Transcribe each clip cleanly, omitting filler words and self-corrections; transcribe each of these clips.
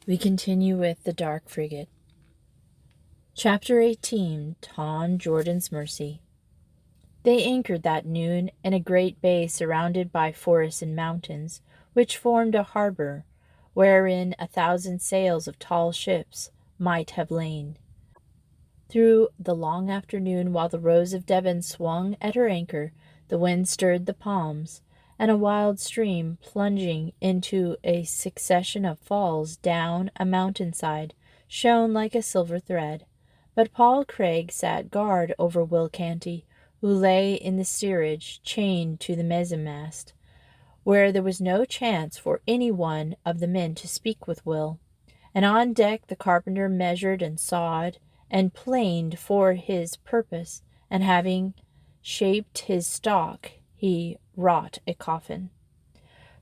We continue with the Dark Frigate. Chapter 18, Tom Jordan's Mercy. They anchored that noon in a great bay surrounded by forests and mountains, which formed a harbor, wherein 1,000 sails of tall ships might have lain. Through the long afternoon, while the Rose of Devon swung at her anchor, the wind stirred the palms, and a wild stream, plunging into a succession of falls down a mountainside, shone like a silver thread. But Paul Craig sat guard over Will Canty, who lay in the steerage, chained to the mizzenmast, where there was no chance for any one of the men to speak with Will. And on deck the carpenter measured and sawed and planed for his purpose, and having shaped his stock, he wrought a coffin.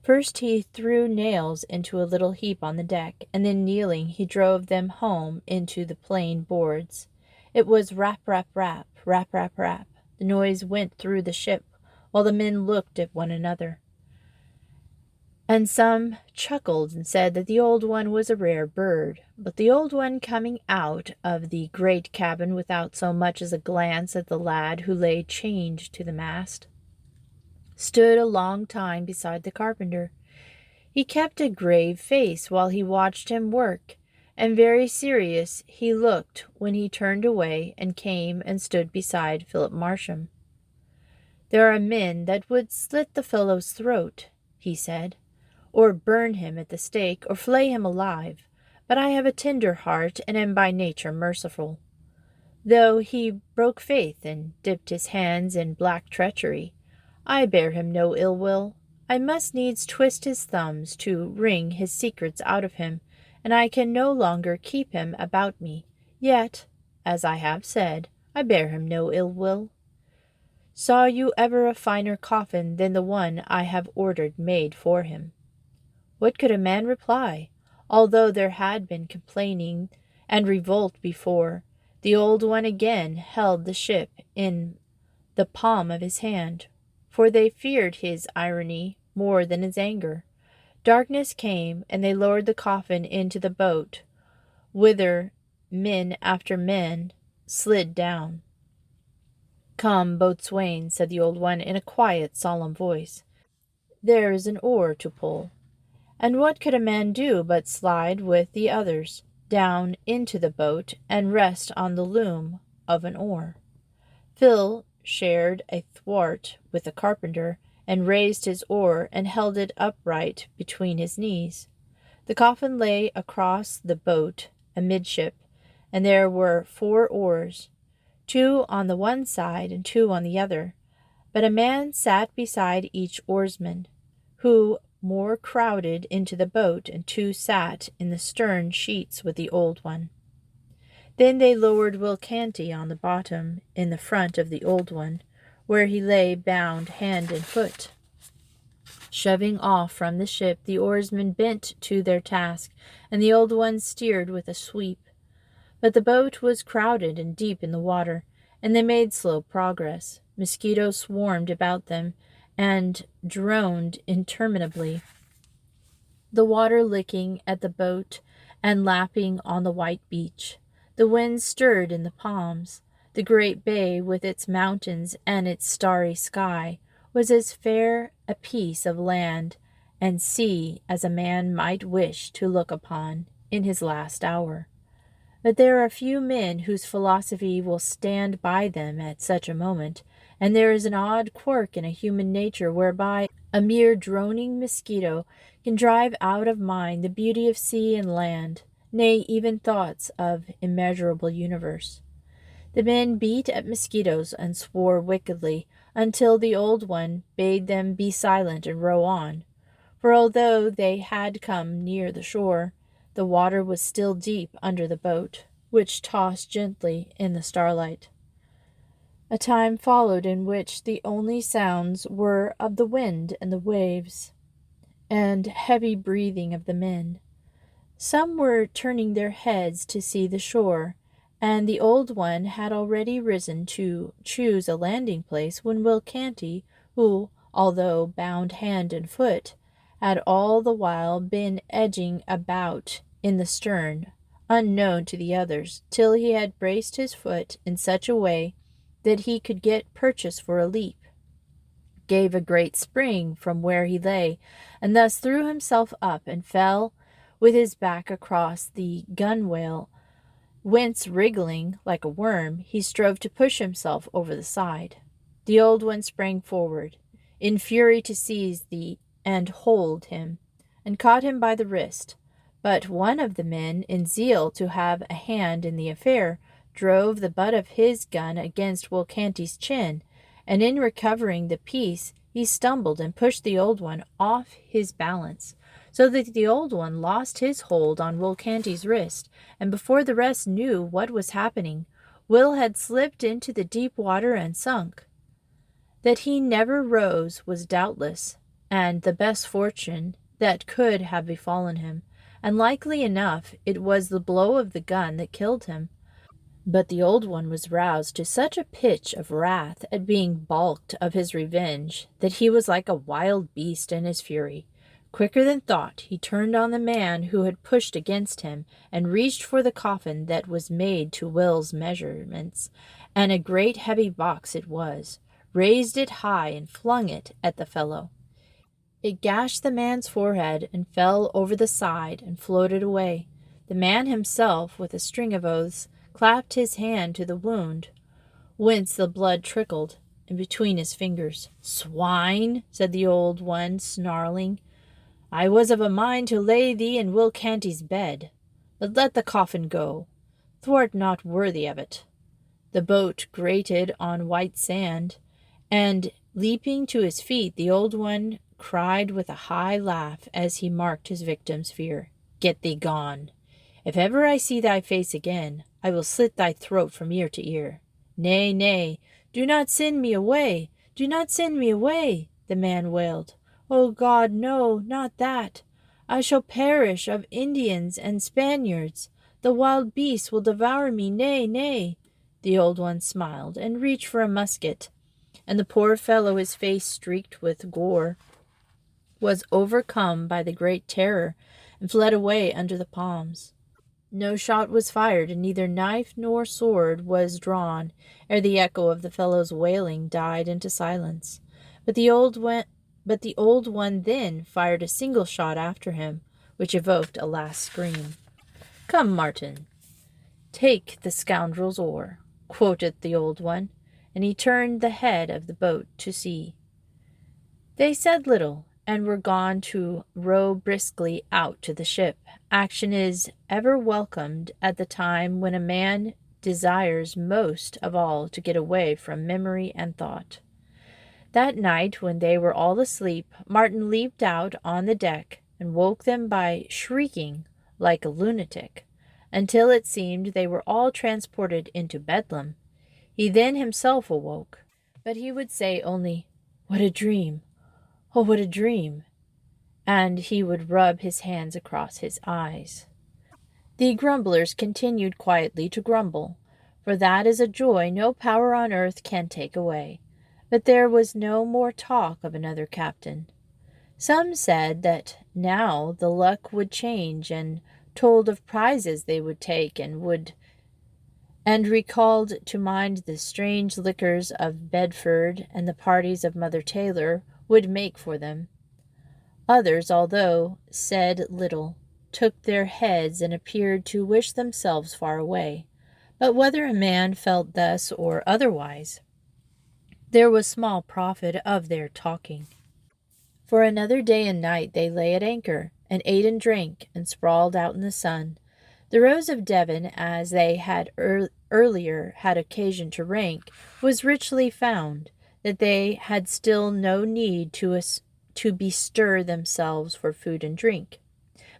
First he threw nails into a little heap on the deck, and then kneeling he drove them home into the plain boards. It was rap, rap, rap, rap, rap, rap. The noise went through the ship, while the men looked at one another. And some chuckled and said that the old one was a rare bird. But the old one, coming out of the great cabin without so much as a glance at the lad who lay chained to the mast, stood a long time beside the carpenter. He kept a grave face while he watched him work, and very serious he looked when he turned away and came and stood beside Philip Marsham. "There are men that would slit the fellow's throat," he said, "or burn him at the stake, or flay him alive. But I have a tender heart, and am by nature merciful. Though he broke faith and dipped his hands in black treachery, I bear him no ill will. I must needs twist his thumbs to wring his secrets out of him, and I can no longer keep him about me. Yet, as I have said, I bear him no ill will. Saw you ever a finer coffin than the one I have ordered made for him?" What could a man reply? Although there had been complaining and revolt before, the old one again held the ship in the palm of his hand, for they feared his irony more than his anger. Darkness came, and they lowered the coffin into the boat, whither men after men slid down. "Come, boatswain," said the old one in a quiet, solemn voice. "There is an oar to pull." And what could a man do but slide with the others down into the boat and rest on the loom of an oar? Phill shared a thwart with the carpenter, and raised his oar and held it upright between his knees. The coffin lay across the boat amidship, and there were 4 oars, 2 on the one side and 2 on the other. But a man sat beside each oarsman, who more crowded into the boat, and 2 sat in the stern sheets with the old one. Then they lowered Will Canty on the bottom in the front of the old one, where he lay bound hand and foot. Shoving off from the ship, the oarsmen bent to their task, and the old one steered with a sweep. But the boat was crowded and deep in the water, and they made slow progress. Mosquitoes swarmed about them and droned interminably, the water licking at the boat and lapping on the white beach. The wind stirred in the palms. The great bay, with its mountains and its starry sky, was as fair a piece of land and sea as a man might wish to look upon in his last hour. But there are few men whose philosophy will stand by them at such a moment, and there is an odd quirk in a human nature whereby a mere droning mosquito can drive out of mind the beauty of sea and land, nay, even thoughts of immeasurable universe. The men beat at mosquitoes and swore wickedly until the old one bade them be silent and row on, for although they had come near the shore, the water was still deep under the boat, which tossed gently in the starlight. A time followed in which the only sounds were of the wind and the waves, and heavy breathing of the men. Some were turning their heads to see the shore, and the old one had already risen to choose a landing place when Will Canty, who, although bound hand and foot, had all the while been edging about in the stern, unknown to the others, till he had braced his foot in such a way that he could get purchase for a leap, gave a great spring from where he lay, and thus threw himself up and fell with his back across the gunwale, whence, wriggling like a worm, he strove to push himself over the side. The old one sprang forward, in fury to seize and hold him, and caught him by the wrist. But one of the men, in zeal to have a hand in the affair, drove the butt of his gun against Will Canty's chin, and in recovering the piece he stumbled and pushed the old one off his balance, so that the old one lost his hold on Will Canty's wrist, and before the rest knew what was happening, Will had slipped into the deep water and sunk. That he never rose was doubtless, and the best fortune that could have befallen him, and likely enough it was the blow of the gun that killed him. But the old one was roused to such a pitch of wrath at being balked of his revenge that he was like a wild beast in his fury. Quicker than thought, he turned on the man who had pushed against him, and reached for the coffin that was made to Will's measurements, and a great heavy box it was, raised it high, and flung it at the fellow. It gashed the man's forehead, and fell over the side, and floated away. The man himself, with a string of oaths, clapped his hand to the wound, whence the blood trickled, and between his fingers. "Swine," said the old one, snarling, "I was of a mind to lay thee in Will Canty's bed. But let the coffin go. Thou'rt not worthy of it." The boat grated on white sand, and leaping to his feet, the old one cried with a high laugh as he marked his victim's fear, "Get thee gone. If ever I see thy face again, I will slit thy throat from ear to ear." "Nay, nay, do not send me away, do not send me away," the man wailed. "O God, no, not that. I shall perish of Indians and Spaniards. The wild beasts will devour me. Nay, nay." The old one smiled and reached for a musket, and the poor fellow, his face streaked with gore, was overcome by the great terror and fled away under the palms. No shot was fired, and neither knife nor sword was drawn ere the echo of the fellow's wailing died into silence. But the old one then fired a single shot after him, which evoked a last scream. "Come, Martin, take the scoundrel's oar," quoted the old one, and he turned the head of the boat to sea. They said little, and were gone to row briskly out to the ship. Action is ever welcomed at the time when a man desires most of all to get away from memory and thought. That night, when they were all asleep, Martin leaped out on the deck and woke them by shrieking like a lunatic, until it seemed they were all transported into Bedlam. He then himself awoke, but he would say only, "What a dream! Oh, what a dream!" and he would rub his hands across his eyes. The grumblers continued quietly to grumble, for that is a joy no power on earth can take away. But there was no more talk of another captain. Some said that now the luck would change, and told of prizes they would take, and recalled to mind the strange liquors of Bedford and the parties of Mother Taylor would make for them. Others, although said little, took their heads and appeared to wish themselves far away. But whether a man felt thus or otherwise, there was small profit of their talking. For another day and night they lay at anchor, and ate and drank, and sprawled out in the sun. The Rose of Devon, as they had earlier had occasion to rank, was richly found, that they had still no need to bestir themselves for food and drink.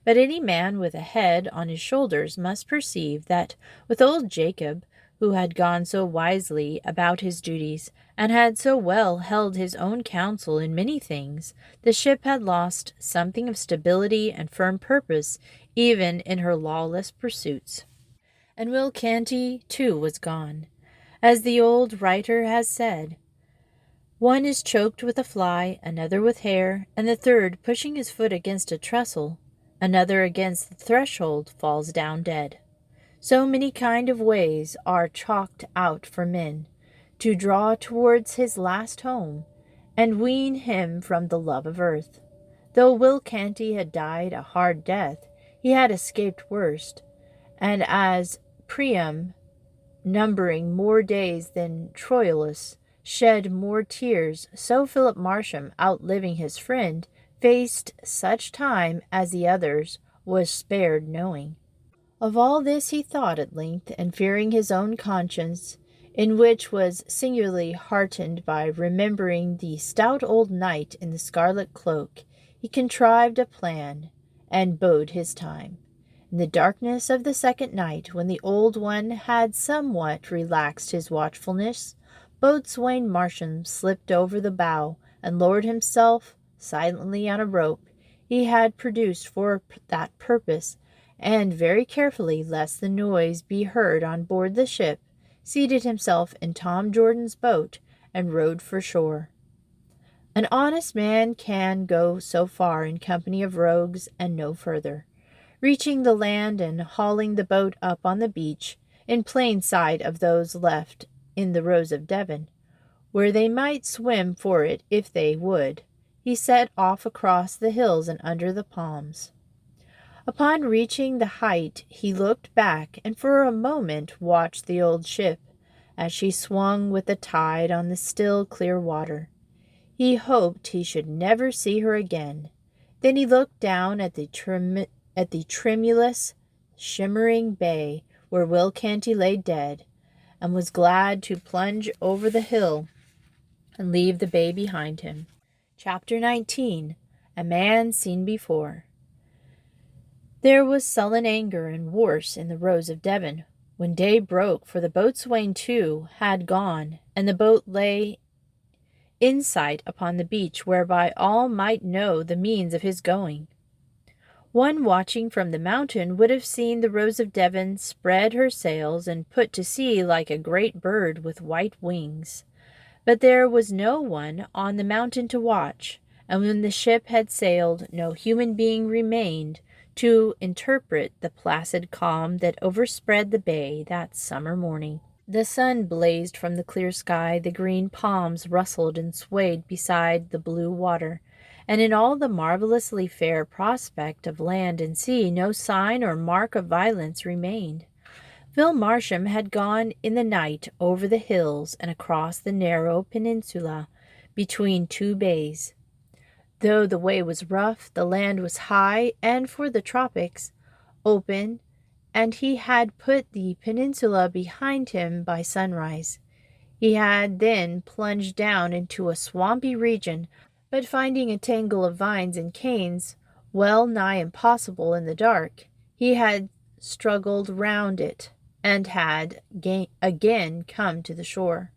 But any man with a head on his shoulders must perceive that with old Jacob, who had gone so wisely about his duties, and had so well held his own counsel in many things, the ship had lost something of stability and firm purpose even in her lawless pursuits. And Will Canty, too, was gone. As the old writer has said, "One is choked with a fly, another with hair, and the third pushing his foot against a trestle, Another against the threshold falls down dead. So many kind of ways are chalked out for men to draw towards his last home and wean him from the love of earth. Though Will Canty had died a hard death, he had escaped worst, and as Priam, numbering more days than Troilus, shed more tears, so Philip Marsham, outliving his friend, faced such time as the others was spared knowing. Of all this he thought at length, and fearing his own conscience, in which was singularly heartened by remembering the stout old knight in the scarlet cloak, he contrived a plan, and bode his time. In the darkness of the second night, when the old one had somewhat relaxed his watchfulness, Boatswain Marsham slipped over the bow, and lowered himself silently on a rope he had produced for that purpose, and very carefully, lest the noise be heard on board the ship, seated himself in Tom Jordan's boat and rowed for shore. An honest man can go so far in company of rogues and no further. Reaching the land and hauling the boat up on the beach, in plain sight of those left in the Rose of Devon, where they might swim for it if they would, he set off across the hills and under the palms. Upon reaching the height, he looked back and for a moment watched the old ship as she swung with the tide on the still clear water. He hoped he should never see her again. Then he looked down at the tremulous, shimmering bay where Will Canty lay dead, and was glad to plunge over the hill and leave the bay behind him. Chapter 19. A Man Seen Before. There was sullen anger and worse in the Rose of Devon when day broke, for the boatswain too had gone, and the boat lay in sight upon the beach, whereby all might know the means of his going. One watching from the mountain would have seen the Rose of Devon spread her sails and put to sea like a great bird with white wings. But there was no one on the mountain to watch, and when the ship had sailed, no human being remained to interpret the placid calm that overspread the bay that summer morning. The sun blazed from the clear sky, the green palms rustled and swayed beside the blue water, and in all the marvelously fair prospect of land and sea no sign or mark of violence remained. Phill Marsham had gone in the night over the hills and across the narrow peninsula between two bays. Though the way was rough, the land was high and for the tropics open, and he had put the peninsula behind him by sunrise. He had then plunged down into a swampy region, but finding a tangle of vines and canes well nigh impossible in the dark, he had struggled round it and had again come to the shore.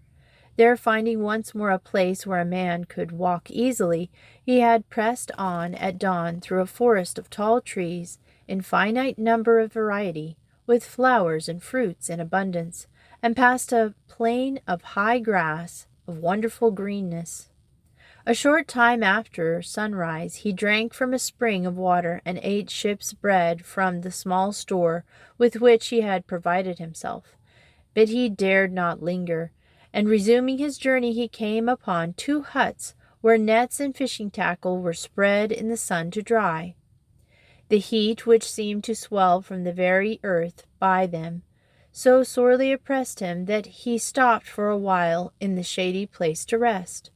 There, finding once more a place where a man could walk easily, he had pressed on at dawn through a forest of tall trees in finite number of variety, with flowers and fruits in abundance, and past a plain of high grass of wonderful greenness. A short time after sunrise he drank from a spring of water and ate ship's bread from the small store with which he had provided himself. But he dared not linger, and resuming his journey he came upon two huts where nets and fishing tackle were spread in the sun to dry. The heat, which seemed to swell from the very earth by them, so sorely oppressed him that he stopped for a while in the shady place to rest.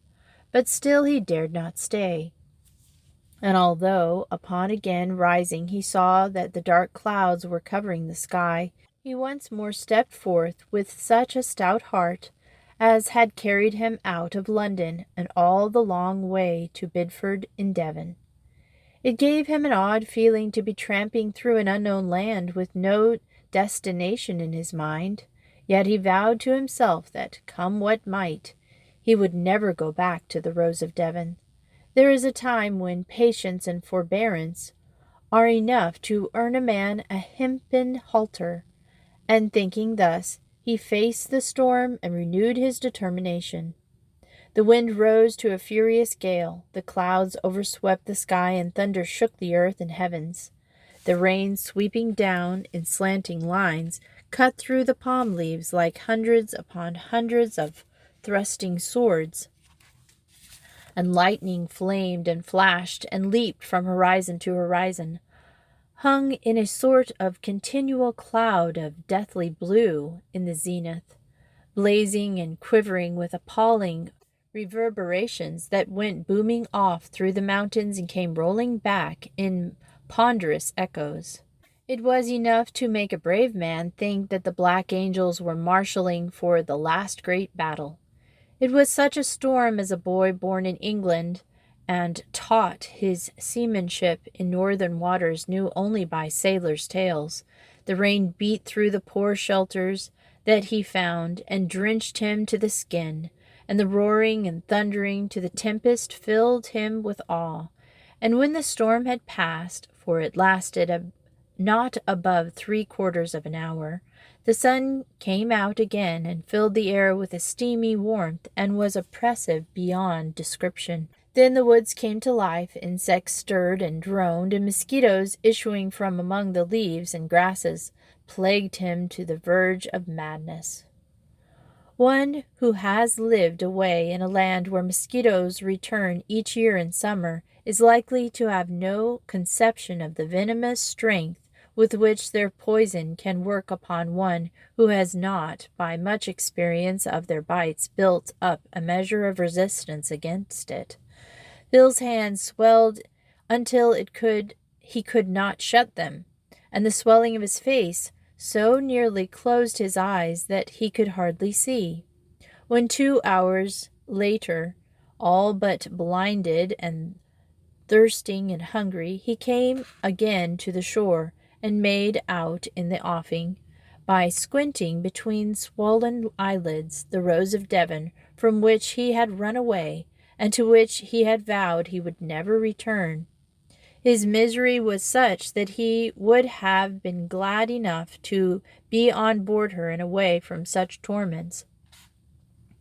But still he dared not stay. And although, upon again rising, he saw that the dark clouds were covering the sky, he once more stepped forth with such a stout heart as had carried him out of London and all the long way to Bideford in Devon. It gave him an odd feeling to be tramping through an unknown land with no destination in his mind, yet he vowed to himself that, come what might, he would never go back to the Rose of Devon. There is a time when patience and forbearance are enough to earn a man a hempen halter, and thinking thus, he faced the storm and renewed his determination. The wind rose to a furious gale, the clouds overswept the sky, and thunder shook the earth and heavens. The rain, sweeping down in slanting lines, cut through the palm leaves like hundreds upon hundreds of thrusting swords, and lightning flamed and flashed and leaped from horizon to horizon, hung in a sort of continual cloud of deathly blue in the zenith, blazing and quivering with appalling reverberations that went booming off through the mountains and came rolling back in ponderous echoes. It was enough to make a brave man think that the black angels were marshalling for the last great battle. It was such a storm as a boy born in England and taught his seamanship in northern waters knew only by sailors' tales. The rain beat through the poor shelters that he found and drenched him to the skin, and the roaring and thundering to the tempest filled him with awe. And when the storm had passed, for it lasted not above 3/4 of an hour, the sun came out again and filled the air with a steamy warmth and was oppressive beyond description. Then the woods came to life, insects stirred and droned, and mosquitoes issuing from among the leaves and grasses plagued him to the verge of madness. One who has lived away in a land where mosquitoes return each year in summer is likely to have no conception of the venomous strength with which their poison can work upon one who has not, by much experience of their bites, built up a measure of resistance against it. Phil's hands swelled until he could not shut them, and the swelling of his face so nearly closed his eyes that he could hardly see. When 2 hours later, all but blinded and thirsting and hungry, he came again to the shore and made out in the offing, by squinting between swollen eyelids, the Rose of Devon from which he had run away and to which he had vowed he would never return. His misery was such that he would have been glad enough to be on board her and away from such torments,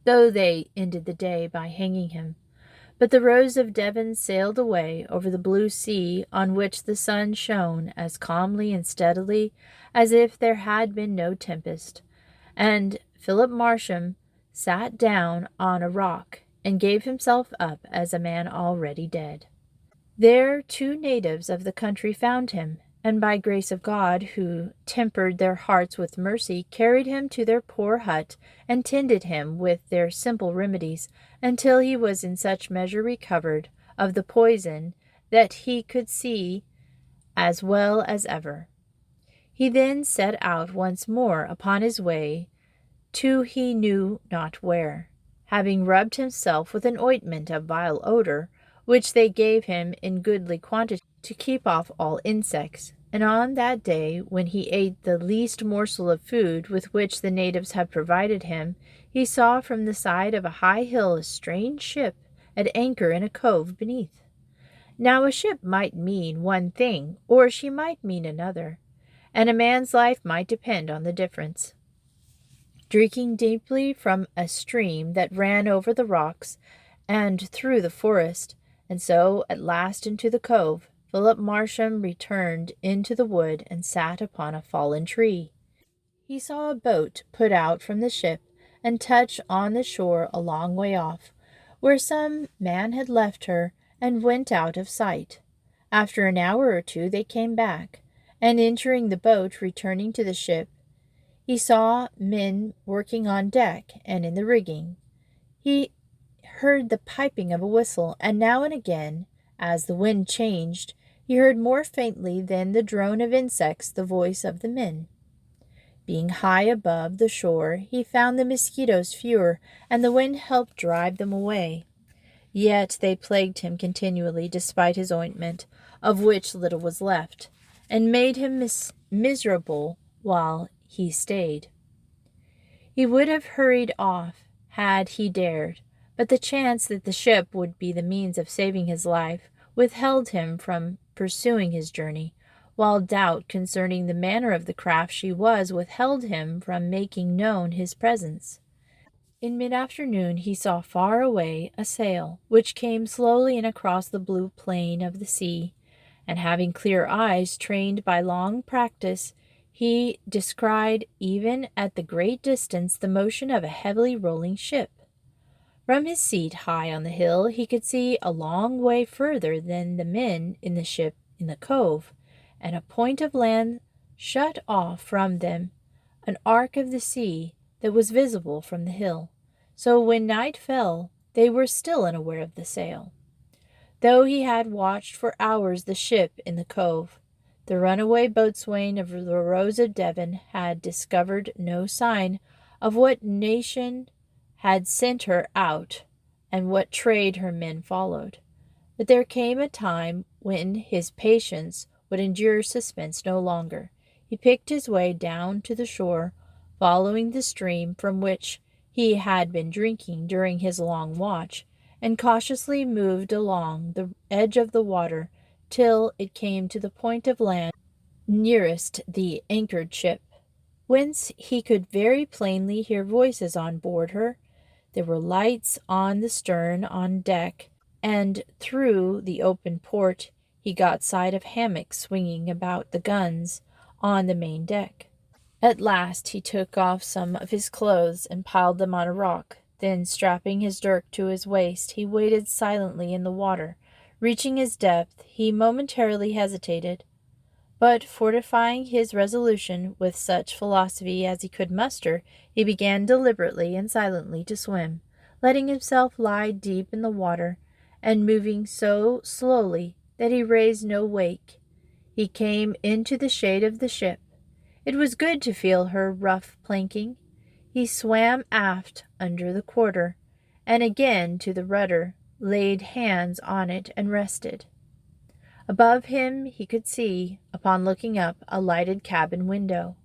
though they ended the day by hanging him. But the Rose of Devon sailed away over the blue sea on which the sun shone as calmly and steadily as if there had been no tempest, and Philip Marsham sat down on a rock and gave himself up as a man already dead. There 2 natives of the country found him, and by grace of God, who tempered their hearts with mercy, carried him to their poor hut and tended him with their simple remedies until he was in such measure recovered of the poison that he could see as well as ever. He then set out once more upon his way to he knew not where, having rubbed himself with an ointment of vile odor, which they gave him in goodly quantity to keep off all insects. And on that day, when he ate the least morsel of food with which the natives had provided him, he saw from the side of a high hill a strange ship at anchor in a cove beneath. Now a ship might mean one thing, or she might mean another, and a man's life might depend on the difference. Drinking deeply from a stream that ran over the rocks and through the forest, and so at last into the cove, Philip Marsham returned into the wood and sat upon a fallen tree. He saw a boat put out from the ship and touch on the shore a long way off, where some man had left her and went out of sight. After an hour or 2 they came back, and entering the boat, returning to the ship, he saw men working on deck and in the rigging. He heard the piping of a whistle, and now and again, as the wind changed, he heard more faintly than the drone of insects the voice of the men. Being high above the shore, he found the mosquitoes fewer, and the wind helped drive them away. Yet they plagued him continually, despite his ointment, of which little was left, and made him miserable while he stayed. He would have hurried off had he dared, but the chance that the ship would be the means of saving his life withheld him from pursuing his journey, while doubt concerning the manner of the craft she was withheld him from making known his presence. In mid-afternoon he saw far away a sail, which came slowly in across the blue plain of the sea, and having clear eyes trained by long practice, he descried even at the great distance the motion of a heavily rolling ship. From his seat high on the hill, he could see a long way further than the men in the ship in the cove, and a point of land shut off from them, an arc of the sea that was visible from the hill. So when night fell, they were still unaware of the sail. Though he had watched for hours the ship in the cove, the runaway boatswain of the Rose of Devon had discovered no sign of what nation had sent her out and what trade her men followed. But there came a time when his patience would endure suspense no longer. He picked his way down to the shore, following the stream from which he had been drinking during his long watch, and cautiously moved along the edge of the water till it came to the point of land nearest the anchored ship, whence he could very plainly hear voices on board her. There were lights on the stern on deck, and through the open port he got sight of hammocks swinging about the guns on the main deck. At last he took off some of his clothes and piled them on a rock. Then, strapping his dirk to his waist, he waded silently in the water. Reaching his depth, he momentarily hesitated, but fortifying his resolution with such philosophy as he could muster, he began deliberately and silently to swim, letting himself lie deep in the water, and moving so slowly that he raised no wake. He came into the shade of the ship. It was good to feel her rough planking. He swam aft under the quarter, and again to the rudder, laid hands on it, and rested. Above him he could see, upon looking up, a lighted cabin window.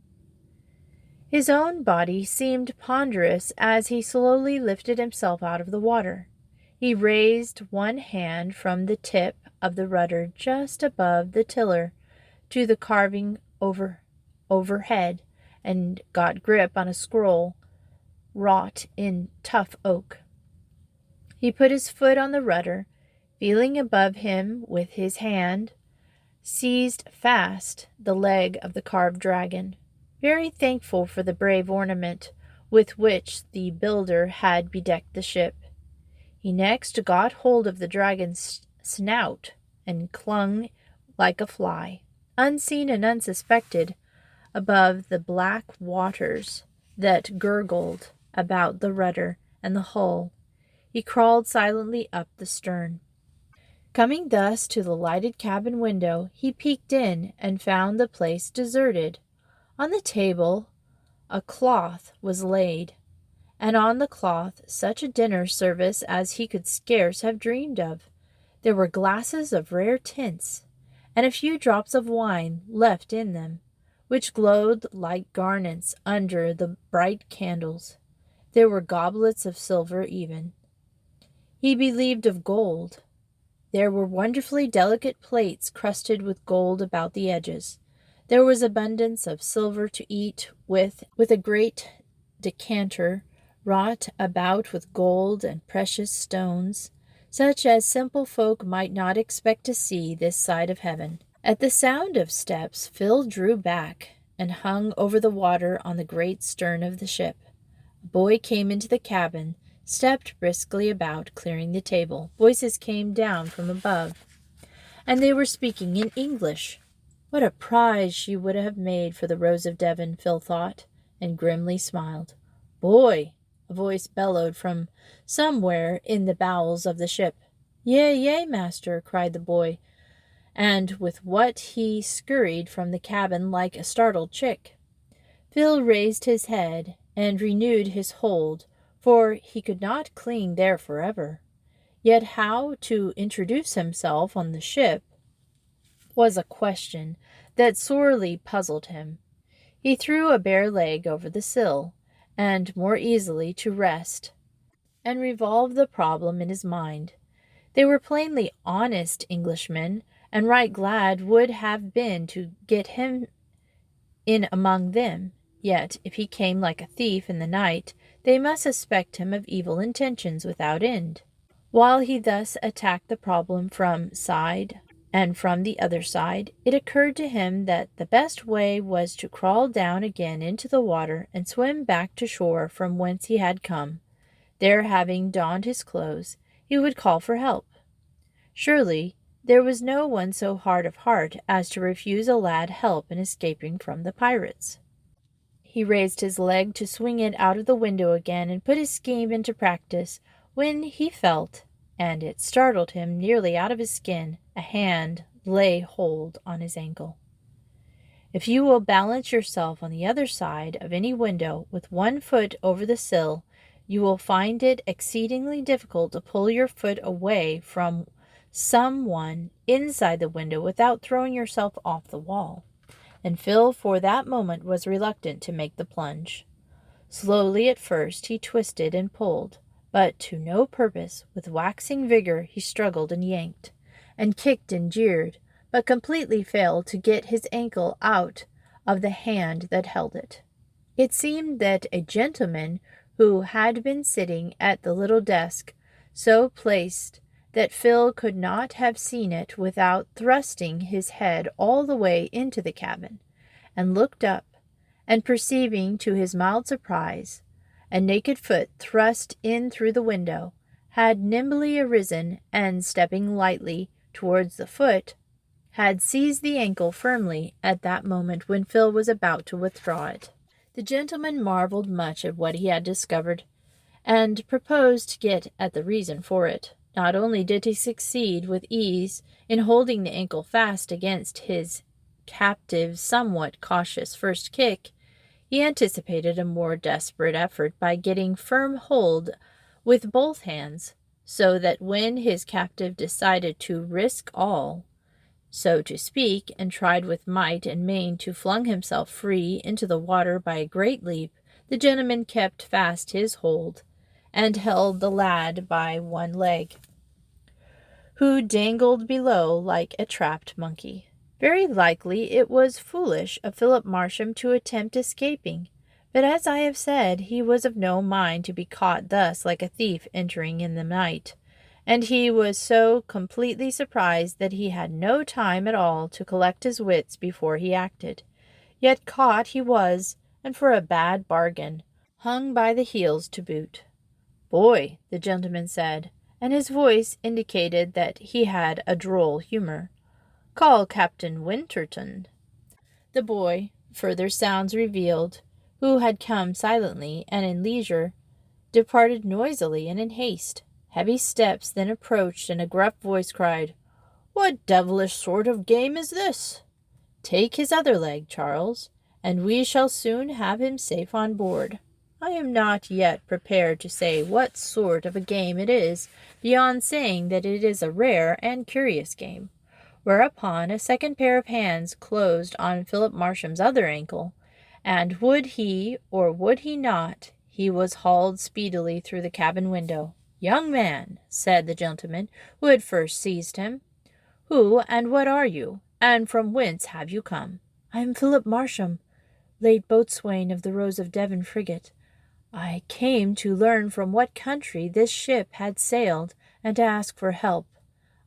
His own body seemed ponderous as he slowly lifted himself out of the water. He raised one hand from the tip of the rudder just above the tiller to the carving overhead, and got grip on a scroll wrought in tough oak. He put his foot on the rudder, feeling above him with his hand, seized fast the leg of the carved dragon, very thankful for the brave ornament with which the builder had bedecked the ship. He next got hold of the dragon's snout and clung like a fly, unseen and unsuspected, above the black waters that gurgled about the rudder and the hull. He crawled silently up the stern. Coming thus to the lighted cabin window, he peeked in and found the place deserted. On the table a cloth was laid, and on the cloth such a dinner service as he could scarce have dreamed of. There were glasses of rare tints, and a few drops of wine left in them, which glowed like garnets under the bright candles. There were goblets of silver even, he believed of gold. There were wonderfully delicate plates crusted with gold about the edges. There was abundance of silver to eat with a great decanter wrought about with gold and precious stones, such as simple folk might not expect to see this side of heaven. At the sound of steps, Phill drew back and hung over the water on the great stern of the ship. A boy came into the cabin, stepped briskly about, clearing the table. Voices came down from above, and they were speaking in English. What a prize she would have made for the Rose of Devon, Phill thought, and grimly smiled. "Boy!" a voice bellowed from somewhere in the bowels of the ship. "Yea, yea, master," cried the boy, and with what he scurried from the cabin like a startled chick. Phill raised his head and renewed his hold, for he could not cling there forever. Yet how to introduce himself on the ship was a question that sorely puzzled him. He threw a bare leg over the sill, and more easily to rest, and revolved the problem in his mind. They were plainly honest Englishmen, and right glad would have been to get him in among them. Yet, if he came like a thief in the night, they must suspect him of evil intentions without end. While he thus attacked the problem from side And from the other side, it occurred to him that the best way was to crawl down again into the water and swim back to shore from whence he had come. There, having donned his clothes, he would call for help. Surely there was no one so hard of heart as to refuse a lad help in escaping from the pirates. He raised his leg to swing it out of the window again and put his scheme into practice, when he felt, and it startled him nearly out of his skin, a hand lay hold on his ankle. If you will balance yourself on the other side of any window with one foot over the sill, you will find it exceedingly difficult to pull your foot away from some one inside the window without throwing yourself off the wall. And Phill for that moment was reluctant to make the plunge. Slowly at first he twisted and pulled, but to no purpose. With waxing vigor he struggled and yanked, and kicked and jeered, but completely failed to get his ankle out of the hand that held it. It seemed that a gentleman who had been sitting at the little desk, so placed that Phill could not have seen it without thrusting his head all the way into the cabin, and looked up, and perceiving to his mild surprise a naked foot thrust in through the window, had nimbly arisen, and stepping lightly towards the foot, had seized the ankle firmly at that moment when Phill was about to withdraw it. The gentleman marveled much at what he had discovered, and proposed to get at the reason for it. Not only did he succeed with ease in holding the ankle fast against his captive's somewhat cautious first kick, he anticipated a more desperate effort by getting firm hold with both hands, so that when his captive decided to risk all, so to speak, and tried with might and main to flung himself free into the water by a great leap, the gentleman kept fast his hold, and held the lad by one leg, who dangled below like a trapped monkey. Very likely it was foolish of Philip Marsham to attempt escaping, but as I have said, he was of no mind to be caught thus like a thief entering in the night, and he was so completely surprised that he had no time at all to collect his wits before he acted. Yet caught he was, and for a bad bargain, hung by the heels to boot. "Boy," the gentleman said, and his voice indicated that he had a droll humor, "call Captain Winterton." The boy, further sounds revealed, who had come silently and in leisure, departed noisily and in haste. Heavy steps then approached, and a gruff voice cried, "What devilish sort of game is this? Take his other leg, Charles, and we shall soon have him safe on board." I am not yet prepared to say what sort of a game it is, beyond saying that it is a rare and curious game. Whereupon a second pair of hands closed on Philip Marsham's other ankle, and would he or would he not, he was hauled speedily through the cabin window. "Young man," said the gentleman who had first seized him, "who and what are you, and from whence have you come?" "I am Philip Marsham, late boatswain of the Rose of Devon frigate. I came to learn from what country this ship had sailed, and to ask for help.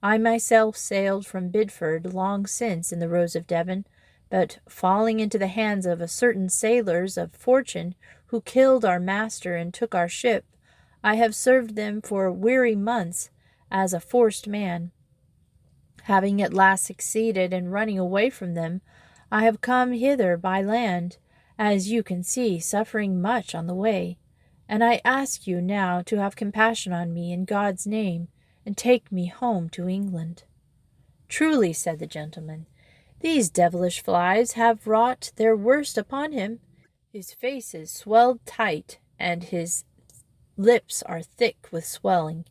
I myself sailed from Bidford long since in the Rose of Devon, but falling into the hands of a certain sailors of fortune who killed our master and took our ship, I have served them for weary months as a forced man. Having at last succeeded in running away from them, I have come hither by land, as you can see, suffering much on the way, and I ask you now to have compassion on me in God's name, and take me home to England." "Truly," said the gentleman, "these devilish flies have wrought their worst upon him. His face is swelled tight, and his lips are thick with swelling."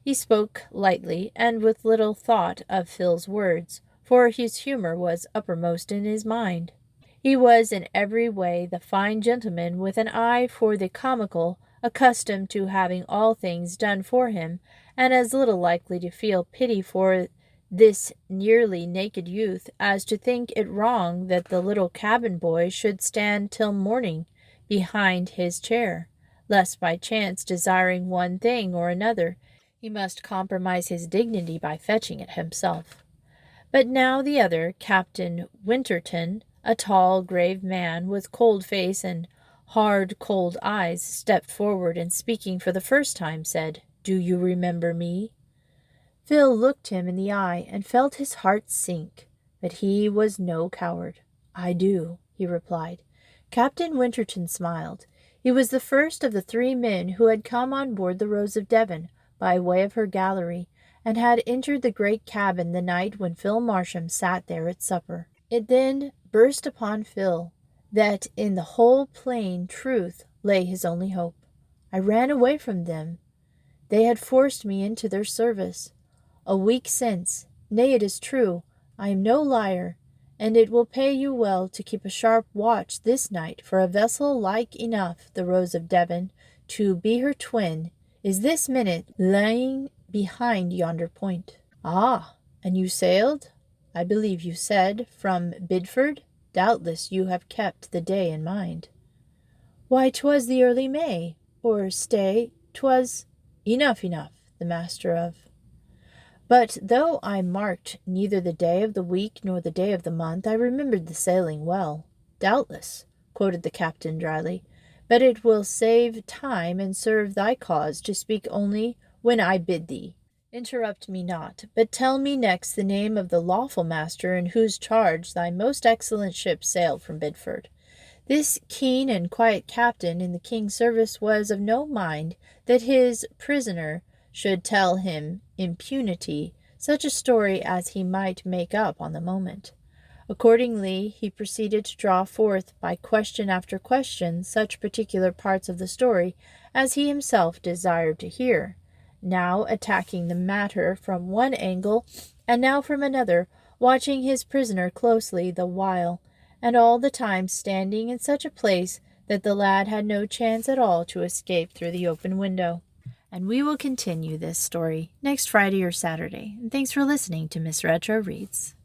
He spoke lightly, and with little thought of Phil's words, for his humor was uppermost in his mind. He was in every way the fine gentleman with an eye for the comical, accustomed to having all things done for him, and as little likely to feel pity for this nearly naked youth as to think it wrong that the little cabin boy should stand till morning behind his chair, lest by chance desiring one thing or another, he must compromise his dignity by fetching it himself. But now the other, Captain Winterton, a tall, grave man with cold face and hard, cold eyes, stepped forward and, speaking for the first time, said, "Do you remember me?" Phill looked him in the eye and felt his heart sink, but he was no coward. "I do," he replied. Captain Winterton smiled. He was the first of the three men who had come on board the Rose of Devon by way of her gallery, and had entered the great cabin the night when Phill Marsham sat there at supper. It then burst upon Phill that in the whole plain truth lay his only hope. "I ran away from them. They had forced me into their service. A week since, nay, it is true, I am no liar, and it will pay you well to keep a sharp watch this night, for a vessel like enough the Rose of Devon to be her twin is this minute lying behind yonder point." "Ah, and you sailed, I believe you said, from Bidford? Doubtless you have kept the day in mind." "Why, 'twas the early May, or stay, 'twas—" "Enough, the master of—" But though I marked neither the day of the week nor the day of the month, I remembered the sailing well. "Doubtless," quoted the captain dryly, "but it will save time and serve thy cause to speak only when I bid thee. Interrupt me not, but tell me next the name of the lawful master in whose charge thy most excellent ship sailed from Bidford." This keen and quiet captain in the king's service was of no mind that his prisoner should tell him impunity such a story as he might make up on the moment. Accordingly, he proceeded to draw forth by question after question such particular parts of the story as he himself desired to hear, now attacking the matter from one angle and now from another, watching his prisoner closely the while, and all the time standing in such a place that the lad had no chance at all to escape through the open window. And we will continue this story next Friday or Saturday. And thanks for listening to Miss Retro Reads.